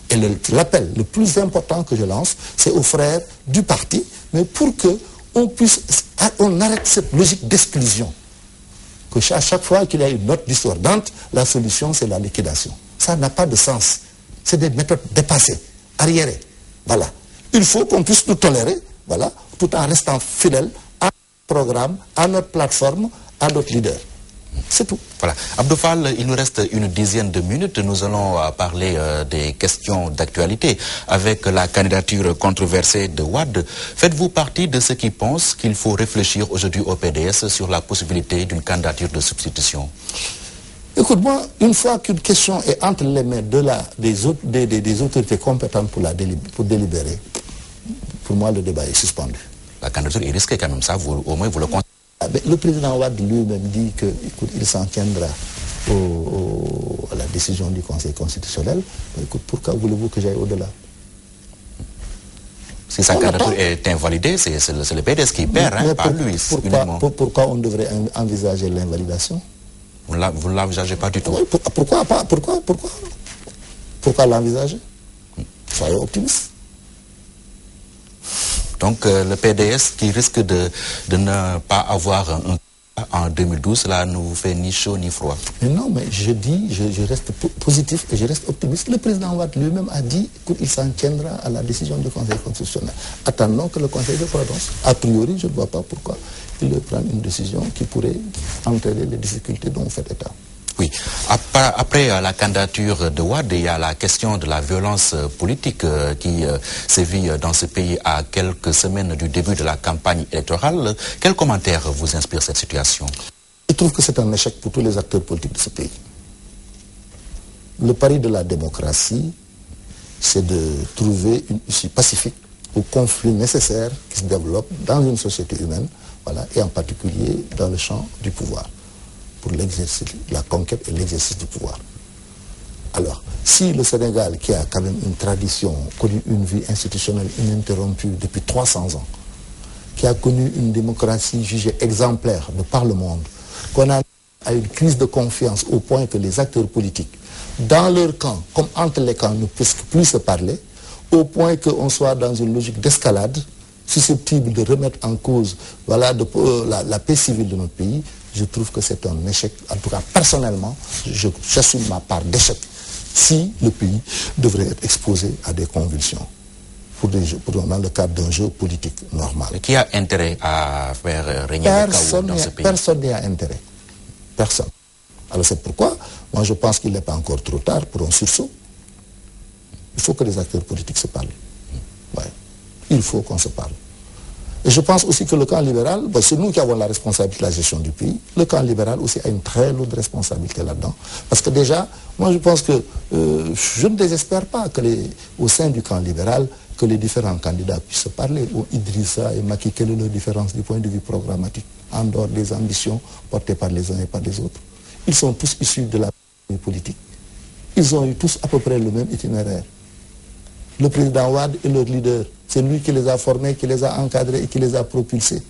S2: Et l'appel le plus important que je lance, c'est aux frères du parti, mais pour que on arrête cette logique d'exclusion. Que à chaque fois qu'il y a une note discordante, la solution c'est la liquidation. Ça n'a pas de sens. C'est des méthodes dépassées, arriérées. Voilà. Il faut qu'on puisse nous tolérer, voilà, tout en restant fidèle à notre programme, à notre plateforme, à notre leader. C'est tout.
S1: Voilà. Abdou Fall, il nous reste une dizaine de minutes. Nous allons parler des questions d'actualité avec la candidature controversée de Wade. Faites-vous partie de ceux qui pensent qu'il faut réfléchir aujourd'hui au PDS sur la possibilité d'une candidature de substitution?
S2: Écoute-moi, une fois qu'une question est entre les mains des autorités compétentes pour délibérer, pour moi, le débat est suspendu.
S1: La candidature est risquée quand même, ça, au moins vous le constatez.
S2: Le président Wade lui-même dit qu'il s'en tiendra à la décision du Conseil constitutionnel. Écoute, pourquoi voulez-vous que j'aille au-delà?
S1: Si sa candidature est invalidée, c'est le PDS qui perd, hein, pas lui.
S2: Pourquoi on devrait envisager l'invalidation?
S1: Vous ne l'envisagez pas du tout?
S2: Oui, pourquoi l'envisager? Soyons optimistes.
S1: Donc le PDS qui risque de ne pas avoir un en 2012, cela ne vous fait ni chaud ni froid?
S2: Mais non, mais je dis, je reste positif et je reste optimiste. Le président Wade lui-même a dit qu'il s'en tiendra à la décision du Conseil constitutionnel. Attendons que le Conseil se prononce. A priori, je ne vois pas pourquoi il prend une décision qui pourrait entraîner les difficultés dont vous faites état.
S1: Oui. Après la candidature de Wade, il y a la question de la violence politique qui sévit dans ce pays à quelques semaines du début de la campagne électorale. Quel commentaire vous inspire cette situation?
S2: Je trouve que c'est un échec pour tous les acteurs politiques de ce pays. Le pari de la démocratie, c'est de trouver une issue pacifique au conflit nécessaire qui se développe dans une société humaine, voilà, et en particulier dans le champ du pouvoir, pour l'exercice, la conquête et l'exercice du pouvoir. Alors, si le Sénégal, qui a quand même une tradition, connu une vie institutionnelle ininterrompue depuis 300 ans, qui a connu une démocratie jugée exemplaire de par le monde, qu'on a à une crise de confiance au point que les acteurs politiques, dans leur camp, comme entre les camps, ne puissent plus se parler, au point qu'on soit dans une logique d'escalade, susceptible de remettre en cause, voilà, la paix civile de notre pays, je trouve que c'est un échec. En tout cas, personnellement, j'assume ma part d'échec si le pays devrait être exposé à des convulsions dans le cadre d'un jeu politique normal.
S1: Et qui a intérêt à faire régner le chaos dans ce pays?
S2: Personne n'y a intérêt. Personne. Alors c'est pourquoi, moi je pense qu'il n'est pas encore trop tard pour un sursaut. Il faut que les acteurs politiques se parlent. Ouais. Il faut qu'on se parle. Et je pense aussi que le camp libéral, c'est nous qui avons la responsabilité de la gestion du pays, le camp libéral aussi a une très lourde responsabilité là-dedans. Parce que déjà, moi je pense que je ne désespère pas que au sein du camp libéral, que les différents candidats puissent se parler. Idrissa et Macky, quelle est leur différence du point de vue programmatique, en dehors des ambitions portées par les uns et par les autres? Ils sont tous issus de la politique. Ils ont eu tous à peu près le même itinéraire. Le président Wade est leur leader. C'est lui qui les a formés, qui les a encadrés et qui les a propulsés.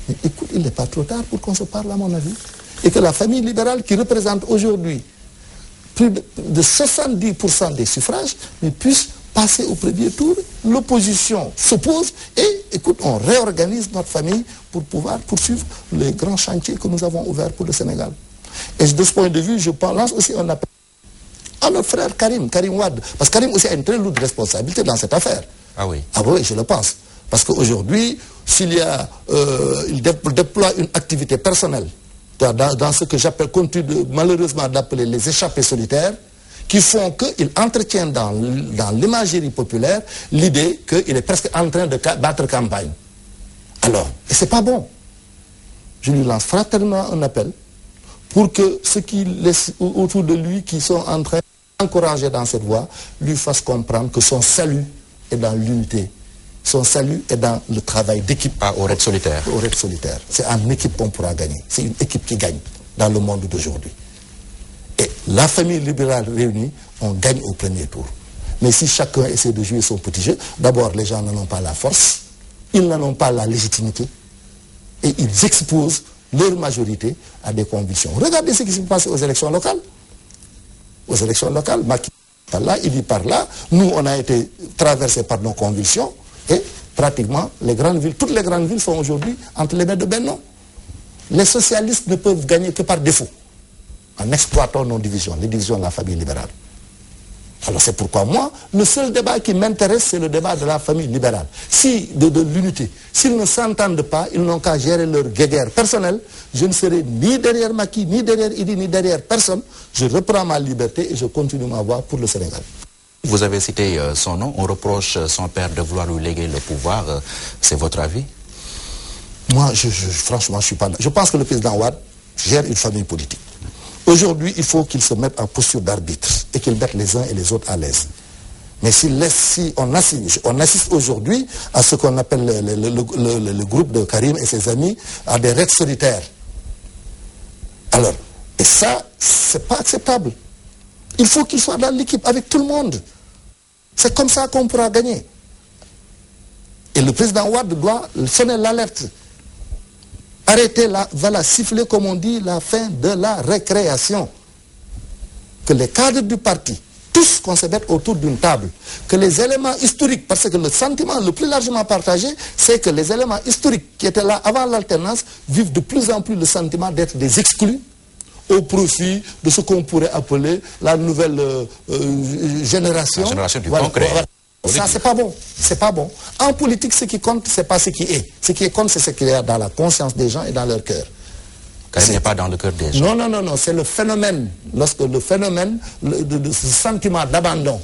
S2: Mais écoute, il n'est pas trop tard pour qu'on se parle, à mon avis. Et que la famille libérale, qui représente aujourd'hui plus de 70% des suffrages, mais puisse passer au premier tour. L'opposition s'oppose et, écoute, on réorganise notre famille pour pouvoir poursuivre les grands chantiers que nous avons ouverts pour le Sénégal. Et de ce point de vue, je lance aussi un appel à notre frère Karim Wade. Parce que Karim aussi a une très lourde responsabilité dans cette affaire.
S1: Ah oui.
S2: Ah oui, je le pense. Parce qu'aujourd'hui, s'il y a, il déploie une activité personnelle, dans ce que j'appelle, continue malheureusement d'appeler les échappées solitaires, qui font qu'il entretient dans l'imagerie populaire l'idée qu'il est presque en train de battre campagne. Alors, et c'est pas bon. Je lui lance fraternellement un appel pour que ceux qui laissent autour de lui, qui sont en train d'encourager dans cette voie, lui fassent comprendre que son salut est dans l'unité. Son salut est dans le travail d'équipe.
S1: Pas au raid solitaire.
S2: Au raid solitaire. C'est en équipe qu'on pourra gagner. C'est une équipe qui gagne dans le monde d'aujourd'hui. Et la famille libérale réunie, on gagne au premier tour. Mais si chacun essaie de jouer son petit jeu, d'abord les gens n'en ont pas la force, ils n'en ont pas la légitimité, et ils exposent leur majorité à des convictions. Regardez ce qui s'est passé aux élections locales. Aux élections locales, Macky par là, il dit par là, nous on a été traversés par nos convictions, et pratiquement les grandes villes, toutes les grandes villes sont aujourd'hui entre les mains de Benno. Les socialistes ne peuvent gagner que par défaut, en exploitant nos divisions, les divisions de la famille libérale. Alors c'est pourquoi moi, le seul débat qui m'intéresse, c'est le débat de la famille libérale. Si, de l'unité, s'ils ne s'entendent pas, ils n'ont qu'à gérer leur guéguerre personnelle, je ne serai ni derrière Macky, ni derrière Idi, ni derrière personne. Je reprends ma liberté et je continue ma voie pour le Sénégal.
S1: Vous avez cité son nom, on reproche son père de vouloir lui léguer le pouvoir. C'est votre avis?
S2: Moi, franchement, je ne suis pas là. Je pense que le président Wade gère une famille politique. Aujourd'hui, il faut qu'il se mette en posture d'arbitre et qu'il mette les uns et les autres à l'aise. Mais si on assiste aujourd'hui à ce qu'on appelle le groupe de Karim et ses amis, à des raids solitaires. Alors, et ça, c'est pas acceptable. Il faut qu'il soit dans l'équipe avec tout le monde. C'est comme ça qu'on pourra gagner. Et le président Wade doit sonner l'alerte. Arrêtez là, voilà, siffler comme on dit la fin de la récréation. Que les cadres du parti, tous qu'on se mette autour d'une table, que les éléments historiques, parce que le sentiment le plus largement partagé, c'est que les éléments historiques qui étaient là avant l'alternance vivent de plus en plus le sentiment d'être des exclus au profit de ce qu'on pourrait appeler la nouvelle génération.
S1: La génération du concret.
S2: Ça, c'est pas bon. C'est pas bon. En politique, ce qui compte, c'est pas ce qui est. Ce qui compte, c'est ce qui est dans la conscience des gens et dans leur cœur.
S1: Car il n'est pas dans le cœur des gens.
S2: Non. C'est le phénomène. Lorsque le phénomène de ce sentiment d'abandon.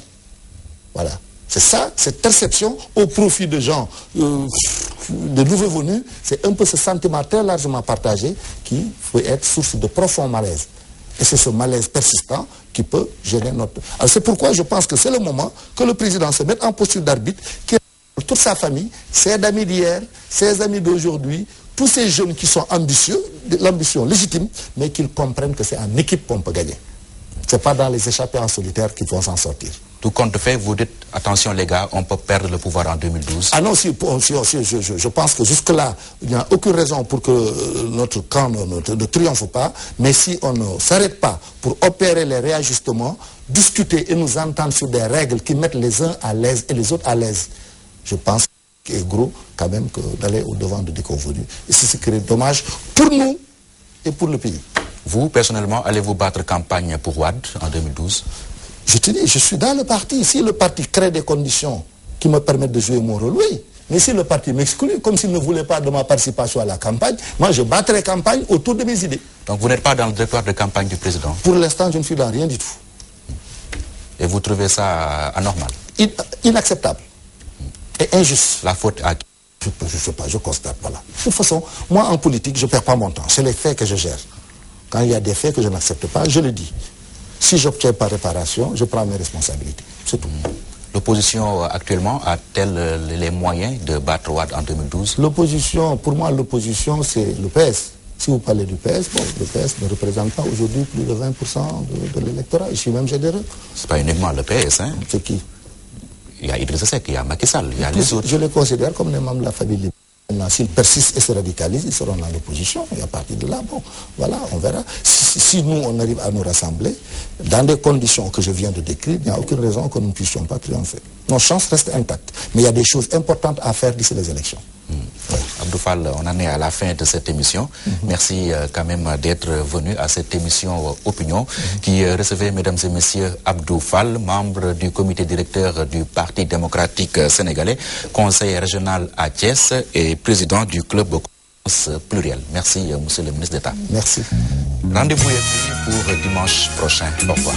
S2: Voilà. C'est ça, cette perception au profit de gens, de nouveaux venus, c'est un peu ce sentiment très largement partagé qui peut être source de profond malaise. Et c'est ce malaise persistant qui peut gêner notre... Alors c'est pourquoi je pense que c'est le moment que le président se mette en posture d'arbitre, qui toute sa famille, ses amis d'hier, ses amis d'aujourd'hui, tous ces jeunes qui sont ambitieux, l'ambition légitime, mais qu'ils comprennent que c'est en équipe qu'on peut gagner. Ce n'est pas dans les échappées en solitaire qu'ils vont s'en sortir.
S1: Tout compte fait, vous dites, attention les gars, on peut perdre le pouvoir en 2012.
S2: Ah non, je pense que jusque-là, il n'y a aucune raison pour que notre camp ne triomphe pas, mais si on ne s'arrête pas pour opérer les réajustements, discuter et nous entendre sur des règles qui mettent les uns à l'aise et les autres à l'aise, je pense qu'il est gros quand même que d'aller au-devant de déconvenus. Et c'est ce qui est dommage pour nous et pour le pays.
S1: Vous, personnellement, allez-vous battre campagne pour Wade en 2012?
S2: Je te dis, je suis dans le parti. Si le parti crée des conditions qui me permettent de jouer mon rôle, oui. Mais si le parti m'exclut, comme s'il ne voulait pas de ma participation à la campagne, moi je battrai campagne autour de mes idées.
S1: Donc vous n'êtes pas dans le directoire de campagne du président? Pour
S2: l'instant, je ne suis dans rien du tout.
S1: Et vous trouvez ça anormal?
S2: Inacceptable. Et injuste.
S1: La faute à qui?
S2: Je ne sais pas, je constate, voilà. De toute façon, moi en politique, je ne perds pas mon temps. C'est les faits que je gère. Quand il y a des faits que je n'accepte pas, je le dis. Si je n'obtiens pas réparation, je prends mes responsabilités. C'est tout.
S1: L'opposition actuellement a-t-elle les moyens de battre Wade en 2012?
S2: L'opposition, pour moi, l'opposition, c'est le PS. Si vous parlez du PS, bon, le PS ne représente pas aujourd'hui plus de 20% de l'électorat. Je suis même généreux.
S1: C'est pas uniquement le PS, hein?
S2: C'est qui?
S1: Il y a Idrissa Seck, il y a Macky Sall, il y a les autres.
S2: Je les considère comme des membres de la famille libérale. Maintenant, s'ils persistent et se radicalisent, ils seront dans l'opposition. Et à partir de là, bon, voilà, on verra. Si nous, on arrive à nous rassembler, dans des conditions que je viens de décrire, il n'y a aucune raison que nous ne puissions pas triompher. Nos chances restent intactes. Mais il y a des choses importantes à faire d'ici les élections.
S1: Ouais. Abdou Fall, on en est à la fin de cette émission. Merci quand même d'être venu à cette émission Opinion qui recevait, mesdames et messieurs, Abdou Fall, membre du comité directeur du Parti démocratique sénégalais, conseiller régional à Thiès et président du club pluriel. Merci, monsieur le ministre d'État.
S2: Merci.
S1: Rendez-vous est pris pour dimanche prochain. Au revoir.